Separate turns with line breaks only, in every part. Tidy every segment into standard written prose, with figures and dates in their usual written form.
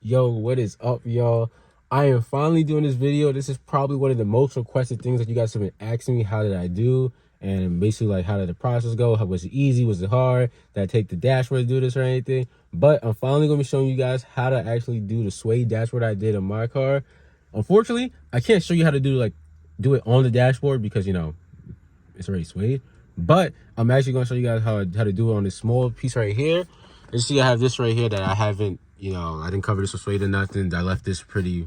Yo, what is up, y'all? I am finally doing this video. This is probably one of the most requested things that you guys have been asking me. How did I do? And basically, like, how did the process go? How was it easy? Was it hard? Did I take the dashboard to do this or anything? But I'm finally going to be showing you guys how to actually do the Suede dashboard I did on my car. Unfortunately, I can't show you how to do it on the dashboard because, you know, it's already Suede. But I'm actually going to show you guys how to do it on this small piece right here. You see, I have this right here that I haven't, I didn't cover this with Suede or nothing. I left this pretty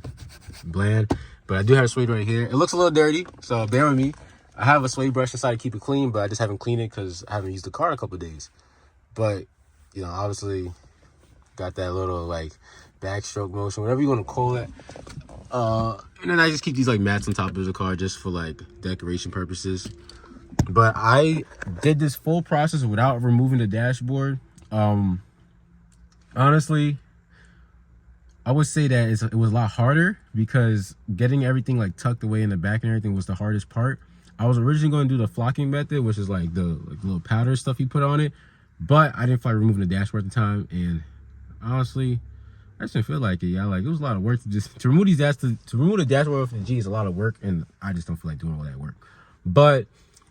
bland, but I do have Suede right here. It looks a little dirty, so bear with me. I have a Suede brush inside to keep it clean, but I just haven't cleaned it because I haven't used the car in a couple of days. But, obviously got that little, backstroke motion, whatever you want to call it. And then I just keep these, mats on top of the car just for, decoration purposes. But I did this full process without removing the dashboard. Honestly, I would say that it was a lot harder because getting everything tucked away in the back and everything was the hardest part. I was originally going to do the flocking method, which is the little powder stuff you put on it, but I didn't feel like removing the dashboard at the time, and honestly, I just didn't feel like it. Yeah, it was a lot of work to remove these to remove the dashboard from the G is a lot of work, and I just don't feel like doing all that work. But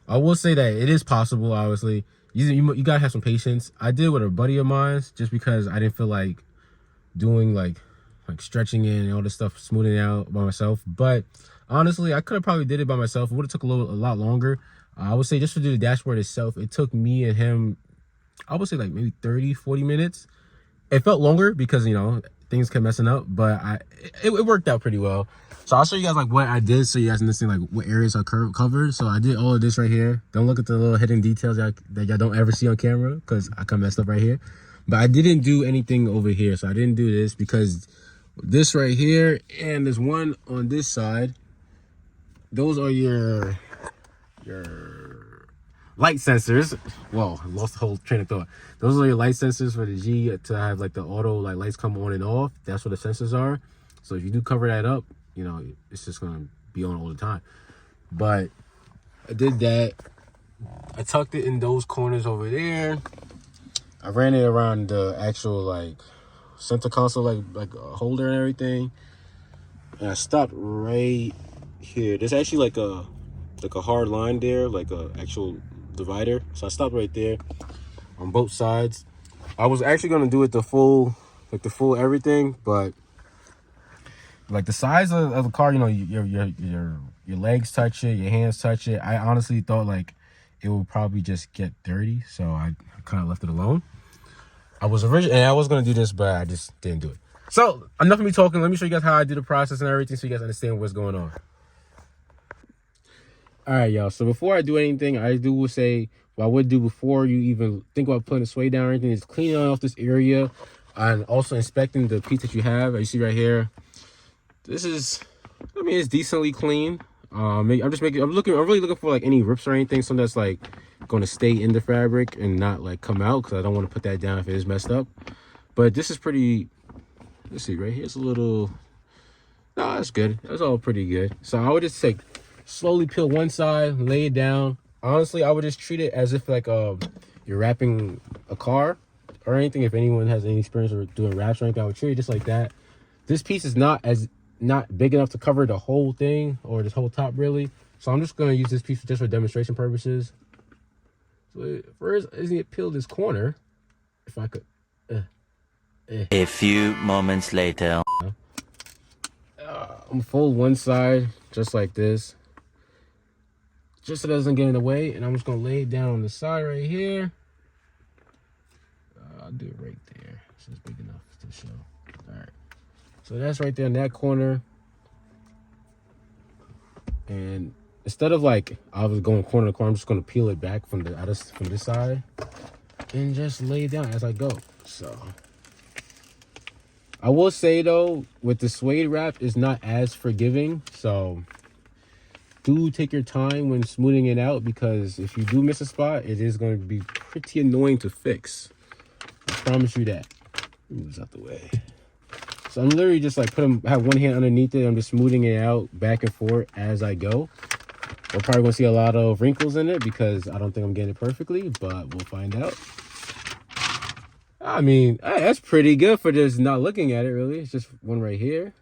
I will say that it is possible. Obviously, you gotta have some patience. I did it with a buddy of mine just because I didn't feel like doing like stretching in and all this stuff, smoothing out by myself. But honestly, I could have probably did it by myself. It would have took a lot longer. I would say just to do the dashboard itself, it took me and him, I would say maybe 30-40 minutes. It felt longer because things kept messing up, but it worked out pretty well. So I'll show you guys what I did so you guys understand what areas are covered. So I did all of this right here. Don't look at the little hidden details that y'all don't ever see on camera because I kind of messed up right here. But I didn't do anything over here. So I didn't do this because this right here and there's one on this side. Those are your light sensors. Whoa, I lost the whole train of thought. Those are your light sensors for the G to have the auto lights come on and off. That's what the sensors are. So if you do cover that up, it's just gonna be on all the time. But I did that. I tucked it in those corners over there. I ran it around the actual center console holder and everything. And I stopped right here. There's actually a hard line there, a actual divider. So I stopped right there on both sides. I was actually gonna do it the full everything, but the size of the car, your legs touch it, your hands touch it. I honestly thought it would probably just get dirty, so I kind of left it alone. I was gonna do this, but I just didn't do it. So enough of me talking. Let me show you guys how I do the process and everything, so you guys understand what's going on. All right, y'all. So before I do anything, I would say what I would do before you even think about putting the Suede down or anything is cleaning off this area and also inspecting the piece that you have. As you see right here, this is, it's decently clean. I'm really looking for any rips or anything, something that's going to stay in the fabric and not come out, because I don't want to put that down if it is messed up. But this is pretty, let's see, right here's a little, no, that's good. That's all pretty good. So I would just slowly peel one side, lay it down. Honestly, I would just treat it as if you're wrapping a car or anything. If anyone has any experience with doing wraps or anything, I would treat it just like that. This piece is not big enough to cover the whole thing or this whole top really. So I'm just going to use this piece just for demonstration purposes. So first, isn't it peel this corner? If I could.
A few moments later.
I'm gonna fold one side just like this, just so it doesn't get in the way, and I'm just gonna lay it down on the side right here. I'll do it right there, so it's big enough to show. All right, so that's right there in that corner. And instead of I was going corner to corner, I'm just gonna peel it back from this side and just lay it down as I go. So I will say though, with the Suede wrap, it's not as forgiving. So do take your time when smoothing it out, because if you do miss a spot, it is going to be pretty annoying to fix. I promise you that. Move this out the way. So I'm literally just have one hand underneath it. I'm just smoothing it out back and forth as I go. We're probably gonna see a lot of wrinkles in it because I don't think I'm getting it perfectly, but we'll find out. I mean, that's pretty good for just not looking at it. Really, it's just one right here.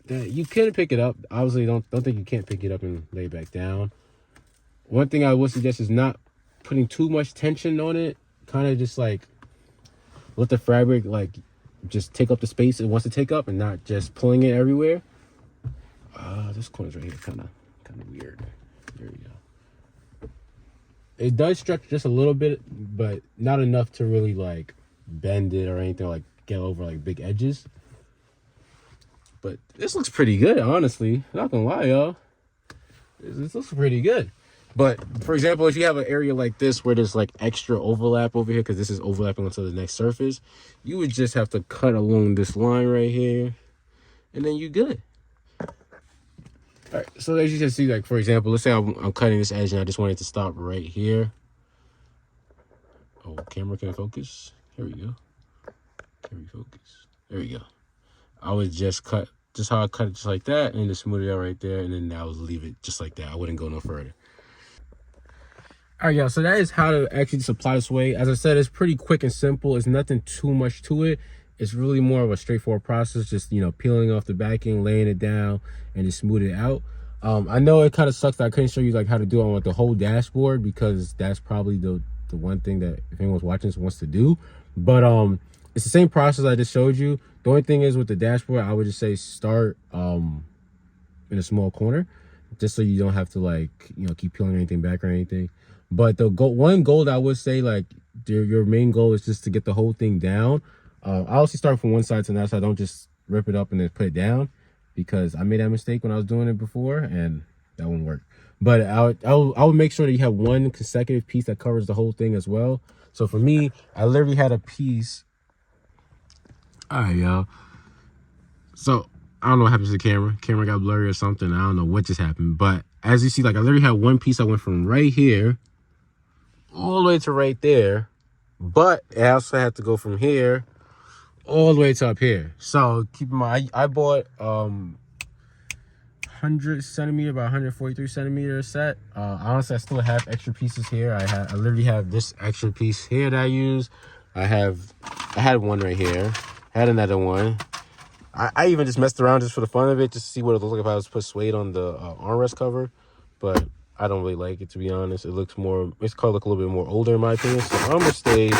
That you can pick it up. Obviously, don't think you can't pick it up and lay it back down. One thing I would suggest is not putting too much tension on it. Kind of just like let the fabric like just take up the space it wants to take up, and not just pulling it everywhere. This corner's right here, kind of weird. There we go. It does stretch just a little bit, but not enough to really like bend it or anything, like get over like big edges. But this looks pretty good, honestly. Not gonna lie, y'all. This looks pretty good. But for example, if you have an area like this where there's like extra overlap over here, because this is overlapping onto the next surface, you would just have to cut along this line right here, and then you're good. All right, so as you can see, like for example, let's say I'm cutting this edge and I just want it to stop right here. Oh, camera can focus. Here we go. Can we focus? There we go. I would just cut, just how I cut it, just like that, and just smooth it out right there, and then I would leave it just like that. I wouldn't go no further. All right, y'all, so that is how to actually just apply the Suede. As I said, it's pretty quick and simple. It's nothing too much to it. It's really more of a straightforward process, just, you know, peeling off the backing, laying it down, and just smooth it out. I know it kind of sucks that I couldn't show you like how to do it on like, the whole dashboard, because that's probably the one thing that if anyone's watching this wants to do. But it's the same process I just showed you. The only thing is with the dashboard, I would just say start in a small corner, just so you don't have to like, you know, keep peeling anything back or anything. But the one goal that I would say, like your main goal is just to get the whole thing down. I also start from one side to the other side. Don't just rip it up and then put it down, because I made that mistake when I was doing it before and that wouldn't work. But I would make sure that you have one consecutive piece that covers the whole thing as well. So for me, I literally had a piece. All right, y'all. So I don't know what happened to the camera. Camera got blurry or something. I don't know what just happened. But as you see, like I literally had one piece that went from right here all the way to right there, but it also had to go from here all the way to up here. So keep in mind, I bought 100 centimeter by 143 centimeter set. Honestly, I still have extra pieces here. I literally have this extra piece here that I use. I had one right here. I had another one. I even just messed around just for the fun of it, just to see what it looked like if I was put Suede on the armrest cover. But I don't really like it, to be honest. It looks more, makes the car look a little bit more older in my opinion. So I'm gonna stay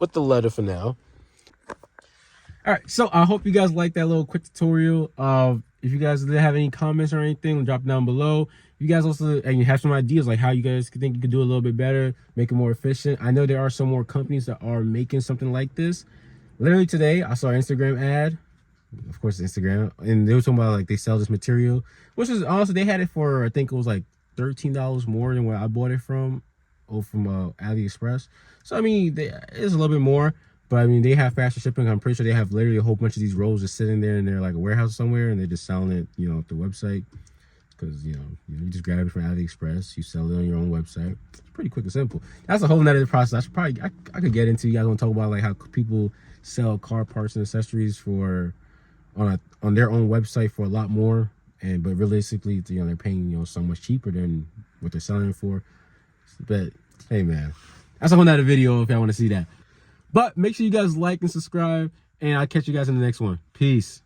with the leather for now. All right, so I hope you guys like that little quick tutorial. If you guys have any comments or anything, drop it down below. You guys also, and you have some ideas like how you guys think you could do a little bit better, make it more efficient. I know there are some more companies that are making something like this. Literally today, I saw an Instagram ad. Of course, Instagram, and they were talking about like they sell this material, which is honestly they had it for, I think it was like $13 more than where I bought it from, AliExpress. So I mean, it's a little bit more, but I mean they have faster shipping. I'm pretty sure they have literally a whole bunch of these rolls just sitting there in their like a warehouse somewhere, and they're just selling it, you know, off the website. Because you you just grab it from AliExpress, you sell it on your own website. It's pretty quick and simple. That's a whole nother process. I could get into. You guys want to talk about like how people sell car parts and accessories for on their own website for a lot more, and but realistically, they're paying so much cheaper than what they're selling it for. But hey, man, that's a whole nother video if y'all want to see that. But make sure you guys like and subscribe, and I'll catch you guys in the next one. Peace.